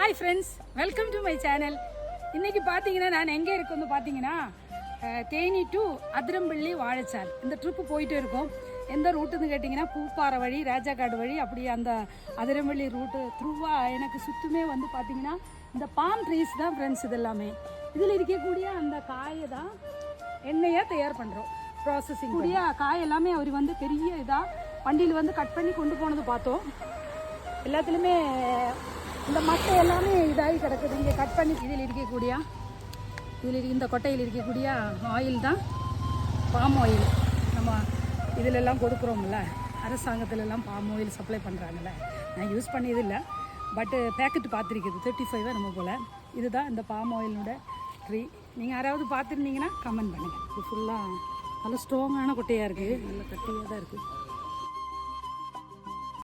Hi friends, welcome to my channel. இன்றைக்கி பார்த்தீங்கன்னா நான் எங்கே இருக்கோன்னு பார்த்தீங்கன்னா தேனி டு அதிரம்பள்ளி வாழைச்சால் இந்த ட்ரிப்பு போயிட்டு இருக்கோம். எந்த ரூட்டுன்னு கேட்டிங்கன்னா பூப்பாறை வழி, ராஜாக்காடு வழி, அப்படி அந்த அதிரம்பள்ளி ரூட்டு த்ரூவாக எனக்கு சுற்றுமே வந்து பார்த்தீங்கன்னா இந்த பாம் ட்ரீஸ் தான் ஃப்ரெண்ட்ஸ். இது எல்லாமே இதில் இருக்கக்கூடிய அந்த காயை தான் எண்ணெயாக தயார் பண்ணுறோம். ப்ராசஸிங் கூடிய காய் எல்லாமே அவர் வந்து பெரிய இதாக வண்டியில் வந்து கட் பண்ணி கொண்டு போனது பார்த்தோம். எல்லாத்துலேயுமே இந்த மட்டை எல்லாமே இதாகி கிடக்குது. இங்கே கட் பண்ணி இதில் இந்த கொட்டையில் இருக்கக்கூடிய ஆயில் தான் பாம் ஆயில். நம்ம இதிலெல்லாம் கொடுக்குறோம்ல, அரசாங்கத்திலலாம் பாம் ஆயில் சப்ளை பண்ணுறாங்கல்ல. நான் யூஸ் பண்ணியதில்லை, பட்டு பேக்கெட் பார்த்துருக்குது 35 நம்ம போல். இதுதான் இந்த பாம் ஆயிலோட ட்ரீ. நீங்கள் யாராவது பார்த்துருந்தீங்கன்னா கமெண்ட் பண்ணுங்கள். இது ஃபுல்லாக நல்ல ஸ்ட்ராங்கான கொட்டையாக இருக்குது, நல்ல கட்டியாக தான் இருக்குது.